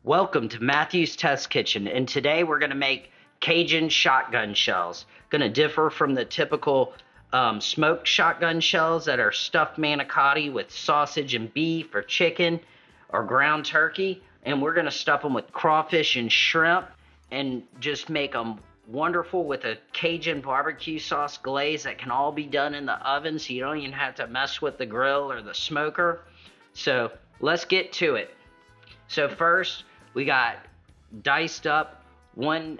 Welcome to Matthew's Test Kitchen, and today we're going to make Cajun shotgun shells. Going to differ from the typical smoked shotgun shells that are stuffed manicotti with sausage and beef or chicken or ground turkey, and we're going to stuff them with crawfish and shrimp and just make them wonderful with a Cajun barbecue sauce glaze that can all be done in the oven, so you don't even have to mess with the grill or the smoker. So let's get to it. So first, we got diced up one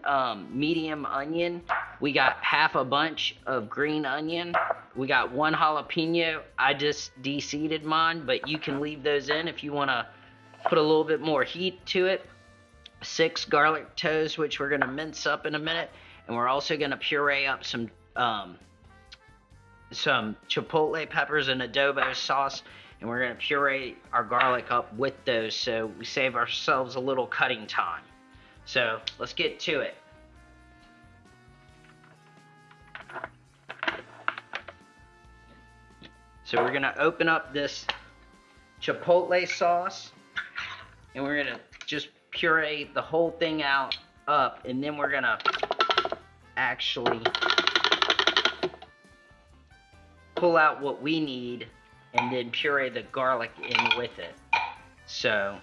medium onion. We got half a bunch of green onion. We got one jalapeno. I just de-seeded mine, but you can leave those in if you want to put a little bit more heat to it. 6 garlic toes, which we're going to mince up in a minute. And we're also going to puree up some Chipotle peppers and Adobo sauce. And we're going to puree our garlic up with those so we save ourselves a little cutting time. So let's get to it. So we're going to open up this Chipotle sauce and we're going to just puree the whole thing up, and then we're going to actually pull out what we need and then puree the garlic in with it. So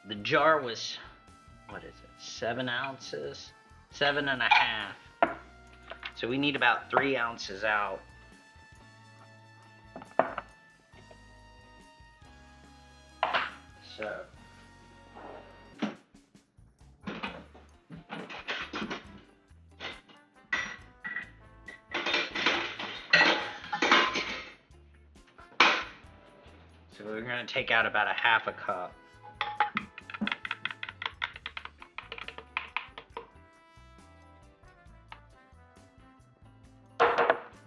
the jar was, what is it, 7 ounces? 7.5. So we need about 3 ounces out. So we're going to take out about a half a cup.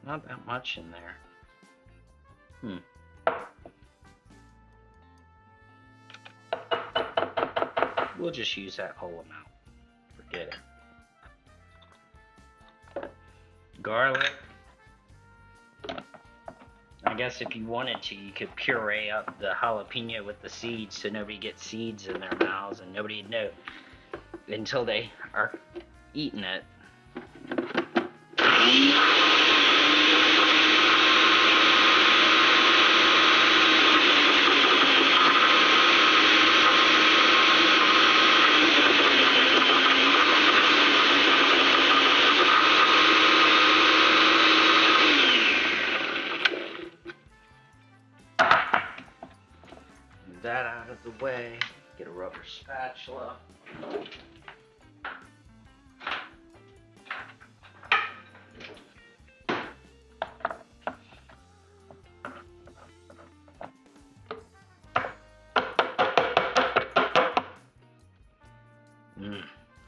Not that much in there. We'll just use that whole amount. Forget it. Garlic. I guess if you wanted to, you could puree up the jalapeno with the seeds so nobody gets seeds in their mouths and nobody would know until they are eating it. That out of the way, get a rubber spatula.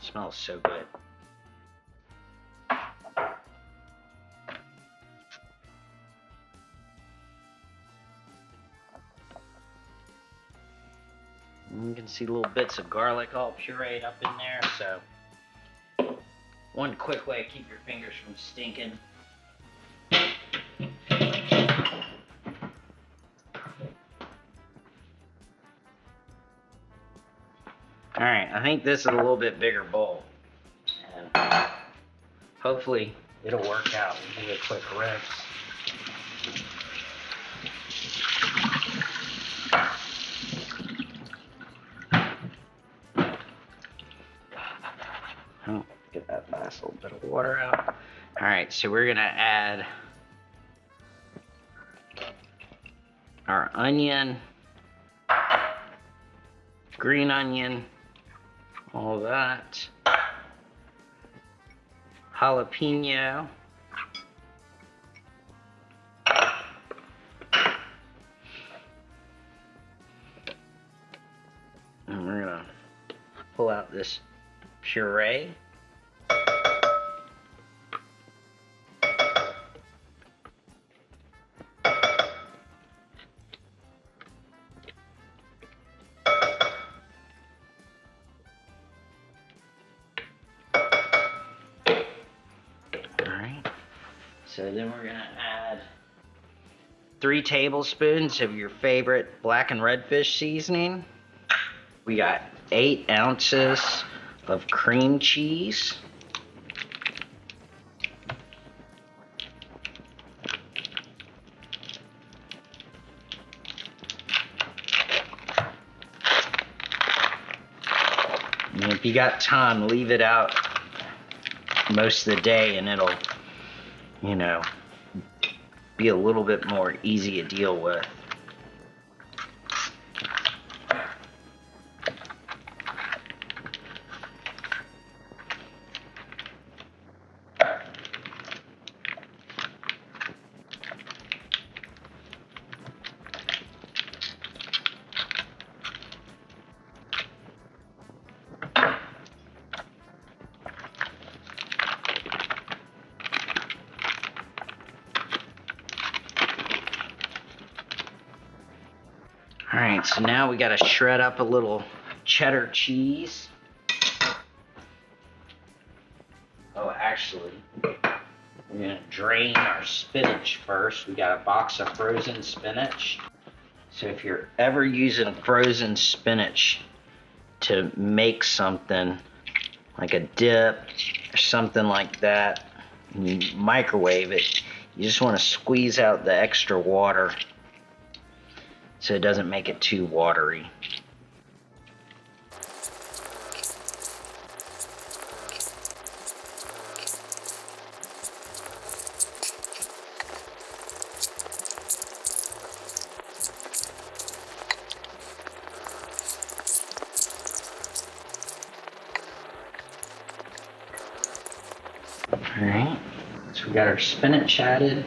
Smells so good. You can see little bits of garlic all pureed up in there, so one quick way to keep your fingers from stinking. Alright, I think this is a little bit bigger bowl, and hopefully it'll work out. We'll do a quick rinse. Get that last little bit of water out. Alright, so we're gonna add our onion, green onion, all that, jalapeno, and we're gonna pull out this puree. So then we're gonna add 3 tablespoons of your favorite blackened redfish seasoning. We got 8 ounces of cream cheese. And if you got time, leave it out most of the day and it'll, you know, be a little bit more easy to deal with. Alright, so now we gotta shred up a little cheddar cheese. Oh, actually, we're gonna drain our spinach first. We got a box of frozen spinach. So if you're ever using frozen spinach to make something like a dip or something like that, and you microwave it, you just want to squeeze out the extra water so it doesn't make it too watery. Alright, so we got our spinach added.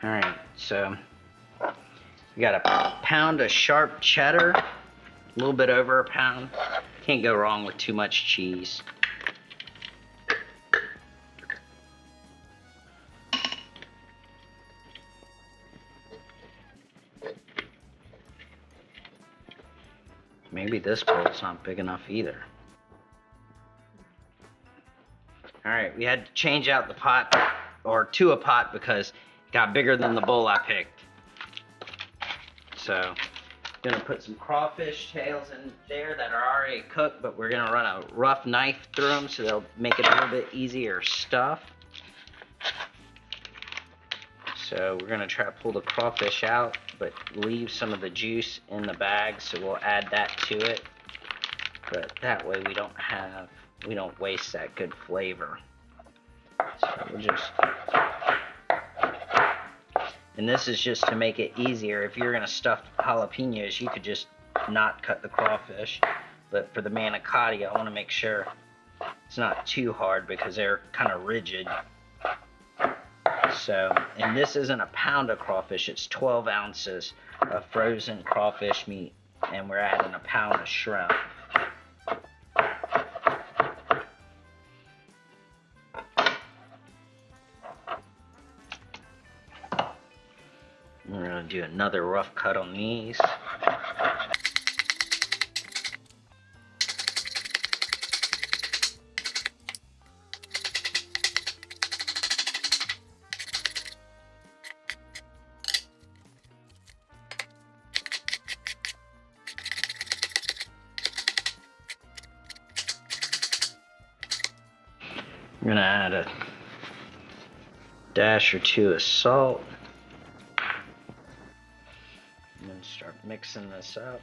Alright, so we got a pound of sharp cheddar, a little bit over a pound. Can't go wrong with too much cheese. Maybe this bowl's not big enough either. Alright, we had to change out the pot, or to a pot, because it got bigger than the bowl I picked. So, gonna put some crawfish tails in there that are already cooked, but we're gonna run a rough knife through them so they'll make it a little bit easier stuff. So we're gonna try to pull the crawfish out, but leave some of the juice in the bag, so we'll add that to it. But that way we don't waste that good flavor. So we'll just, and this is just to make it easier. If you're gonna stuff jalapenos, you could just not cut the crawfish. But for the manicotti, I wanna make sure it's not too hard because they're kind of rigid. So, and this isn't a pound of crawfish, it's 12 ounces of frozen crawfish meat, and we're adding a pound of shrimp. We're gonna do another rough cut on these. I'm gonna add a dash or two of salt. And then start mixing this up.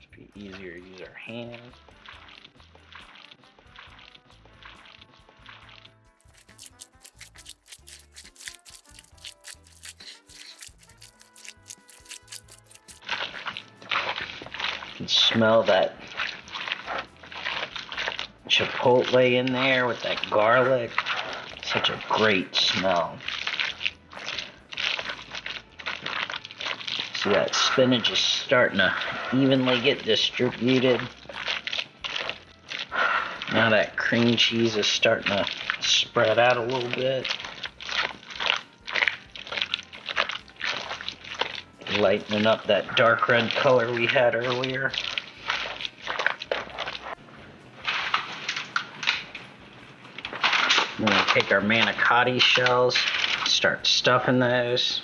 Just be easier to use our hands. Smell that chipotle in there with that garlic. Such a great smell. See, that spinach is starting to evenly get distributed. Now that cream cheese is starting to spread out a little bit. Lightening up that dark red color we had earlier. We're going to take our Manicotti shells, start stuffing those.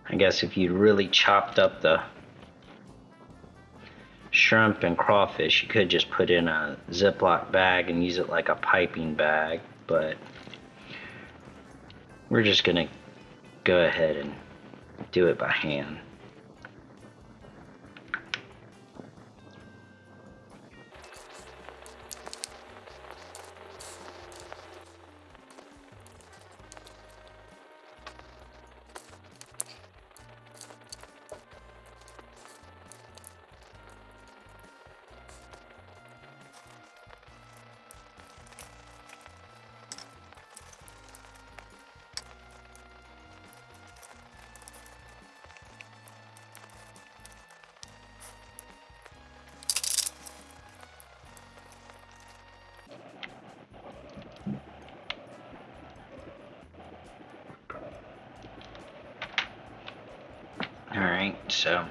I guess if you really chopped up the shrimp and crawfish, you could just put in a Ziploc bag and use it like a piping bag, but we're just going to go ahead and do it by hand. Alright, so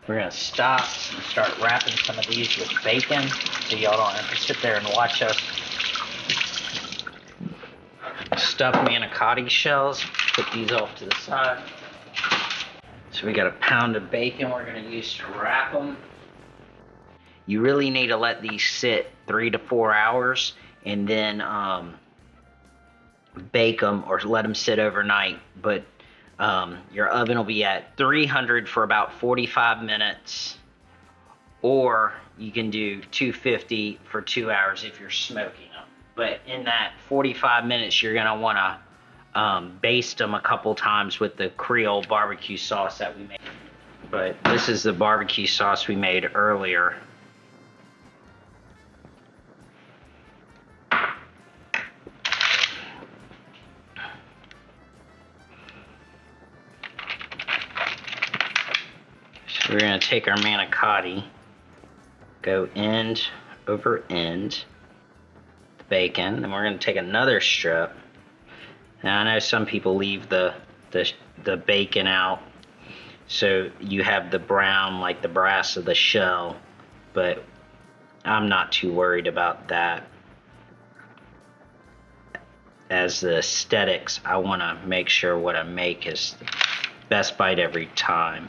we're going to stop and start wrapping some of these with bacon so y'all don't have to sit there and watch us stuff Manicotti shells. Put these off to the side. So we got a pound of bacon we're going to use to wrap them. You really need to let these sit 3 to 4 hours and then bake them or let them sit overnight. But your oven will be at 300 for about 45 minutes, or you can do 250 for 2 hours if you're smoking them. But in that 45 minutes, you're going to want to baste them a couple times with the Creole barbecue sauce that we made. But this is the barbecue sauce we made earlier. We're going to take our Manicotti, go end over end, the bacon, and we're going to take another strip. Now I know some people leave the bacon out, so you have the brown like the brass of the shell, but I'm not too worried about that. As the aesthetics, I want to make sure what I make is the best bite every time.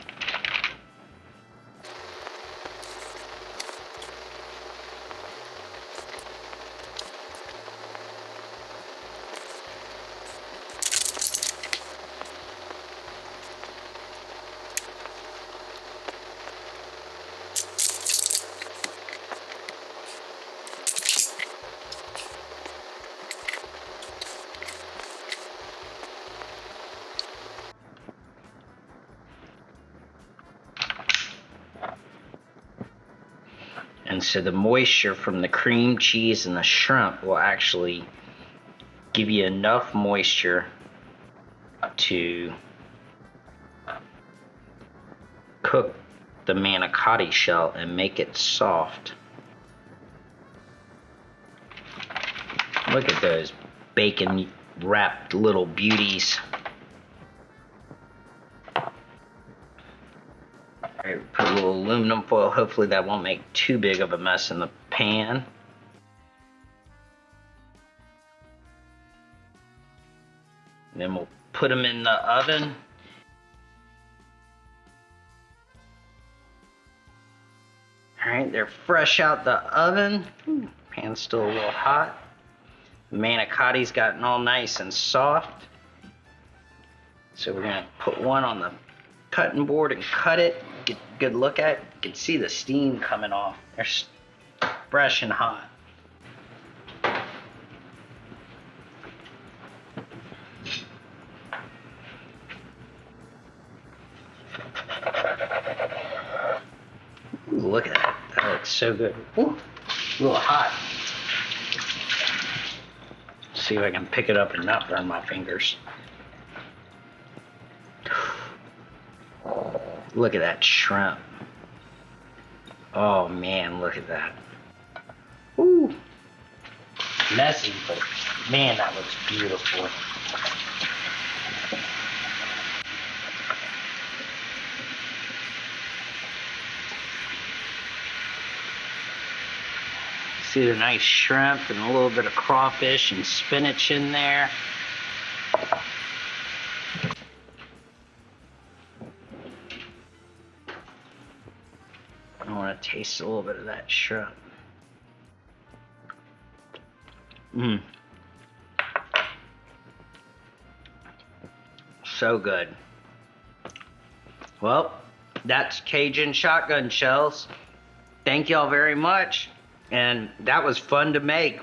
And so the moisture from the cream cheese and the shrimp will actually give you enough moisture to cook the Manicotti shell and make it soft. Look at those bacon wrapped little beauties. Alright, put a little aluminum foil. Hopefully that won't make too big of a mess in the pan. And then we'll put them in the oven. Alright, they're fresh out the oven. Ooh, pan's still a little hot. Manicotti's gotten all nice and soft. So we're going to put one on the cutting board and cut it. Get a good look at it. You can see the steam coming off. They're fresh and hot. Ooh, look at that. looks so good. Ooh, a little hot. See if I can pick it up and not burn my fingers. Look at that shrimp. Oh man, look at that. Ooh. Messy, but man, that looks beautiful. See the nice shrimp and a little bit of crawfish and spinach in there. I want to taste a little bit of that shrimp. Mmm. So good. Well, that's Cajun Shotgun Shells. Thank y'all very much. And that was fun to make.